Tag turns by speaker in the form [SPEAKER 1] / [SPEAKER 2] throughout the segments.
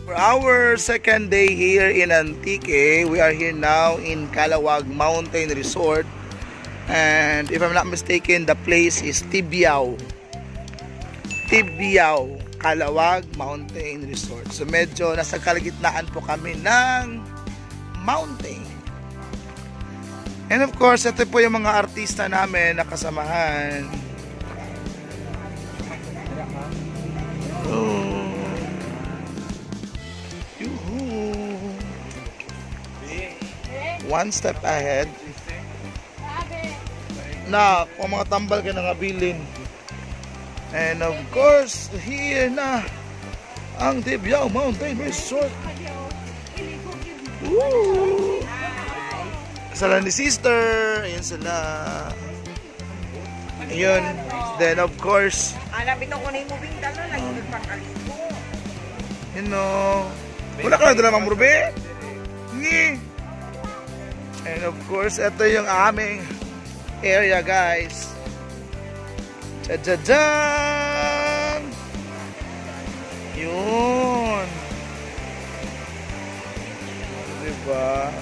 [SPEAKER 1] For our second day here in Antique, we are here now in Calawag Mountain Resort. And if I'm not mistaken, the place is Tibiao. Tibiao, Calawag Mountain Resort. So medyo nasa kalagitnaan po kami ng mountain. And of course, ito po yung mga artista namin na kasamahan. One step ahead. Na, kung mga tambal ka na ngabilin. And of course, here na ang Tibiao Mountain Resort. Woo! Sila ni sister. Ayan sila. Ayun. Then of course, you know, wala ka na dala mang murbe? Ngi! And of course, ito yung aming area, guys. Tadadang! Yun. Diba?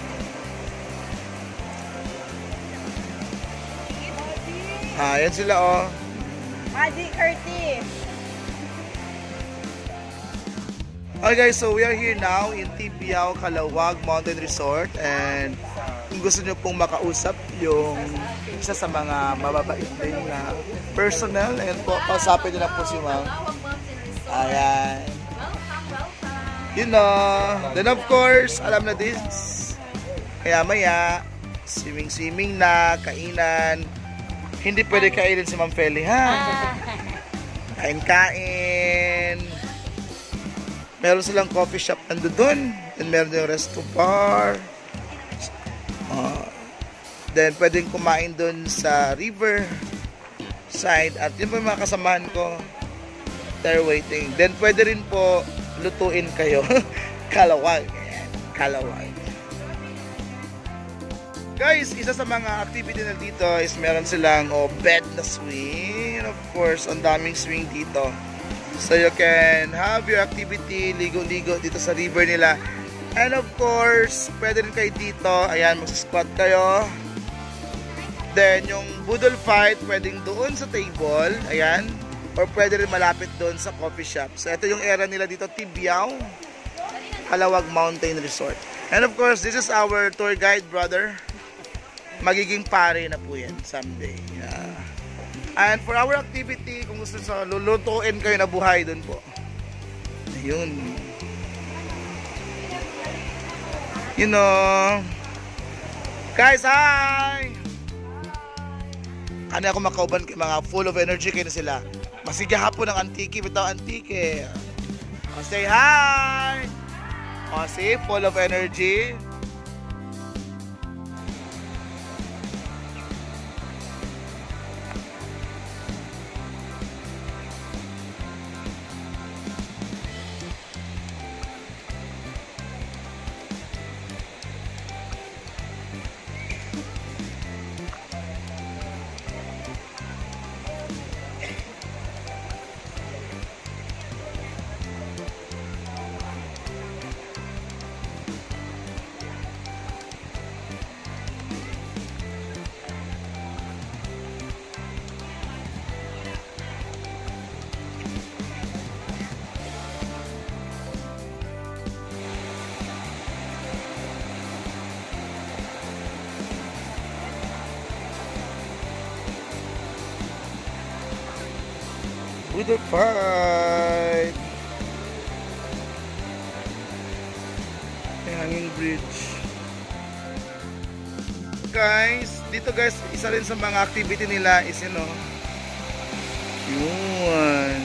[SPEAKER 1] Yan sila, oh.
[SPEAKER 2] Magic Earthy.
[SPEAKER 1] Okay guys, so we are here now in Tibiao, Calawag Mountain Resort. And kung gusto nyo pong makausap yung isa sa mga mababait din na personnel, and po, kausapin nyo lang po si Ma'am. Ayan. You know. Then of course, alam na this. Kaya maya, swimming na, kainan. Hindi pwede kainin si Ma'am Feli, ha? Kain-kain. Meron silang coffee shop nando doon. And meron din yung resto bar. Then pwedeng kumain doon sa river side. At yun po yung mga kasamahan ko. They're waiting. Then pwede rin po lutuin kayo. Calawag. Calawag. Guys, isa sa mga activity na dito is meron silang bed na swing. And of course, ang daming swing dito. So you can have your activity, ligo-ligo dito sa river nila. And of course, pwede rin kayo dito. Ayan, mag-squat kayo. Then, yung budol fight, pwedeng doon sa table. Ayan. Or pwede rin malapit doon sa coffee shop. So, ito yung area nila dito, Tibiao, Calawag Mountain Resort. And of course, this is our tour guide, brother. Magiging pare na po yan someday. Yeah. And for our activity, kung gusto sa lulutuin kayo na buhay doon po. Ayun. You know. Guys, hi! Ano ako makauban kay mga full of energy kayo na sila. Masigya hapon ng Antique, bitaw Antique. Say hi! See, full of energy. With the fight. Hanging bridge. Guys, dito guys, isa rin sa mga activity nila is yun, yun.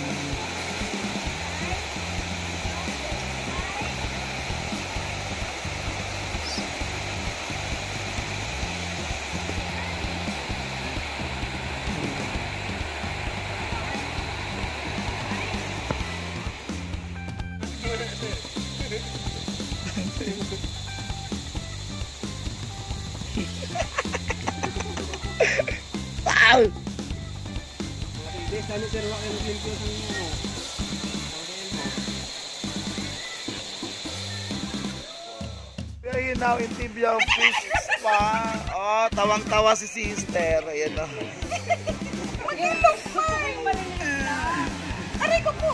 [SPEAKER 1] Wow! here now in Tibiao Fish Spa. Oh, tawang-tawa si sister. Ayan o.
[SPEAKER 2] Yung tumpay! Aray ko po!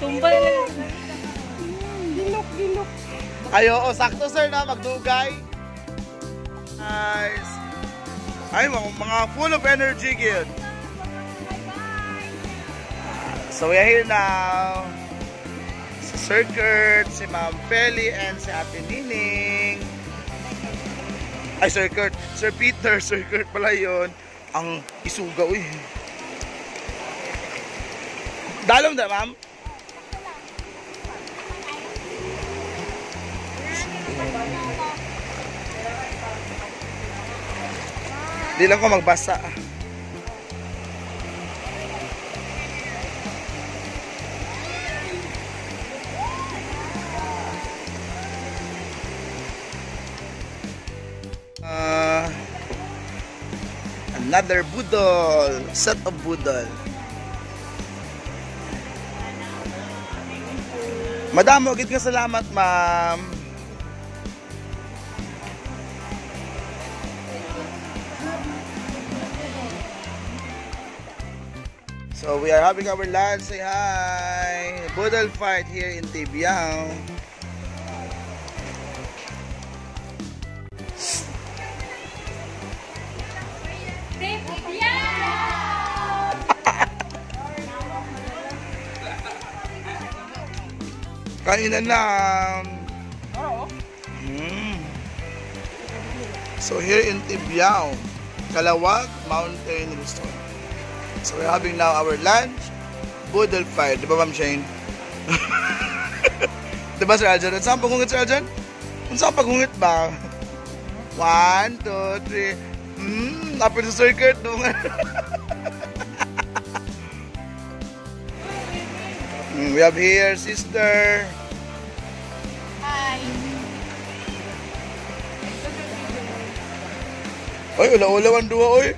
[SPEAKER 2] Tumbay lang. Dilok.
[SPEAKER 1] Ayo, sakto sir na, magdugay. Nice. Ay, mga full of energy yun. So we are here now. Si Sir Kurt, si Ma'am Feli, and si Ate Nining. Ay, Sir Kurt. Sir Peter, Sir Kurt pala yun. Ang isugaw eh. Dalom na, ma'am? Di lang ko magbasa. Another budol. Set of budol. Madam, magit ka salamat, ma'am. So we are having our lunch. Say hi. Budol fight here in Tibiao. Kainan lang. So here in Tibiao, Kalawag Mountain Resort. So we're having now our lunch, budol fight. Di ba, Ma'am Shane? Di ba, Sir Aljan? Saan pagungit, Sir Aljan? Saan pagungit ba? 1, 2, 3. Napin sa circuit. We have here, sister.
[SPEAKER 2] Hi.
[SPEAKER 1] Oy, ula-ula ang duwa, oy.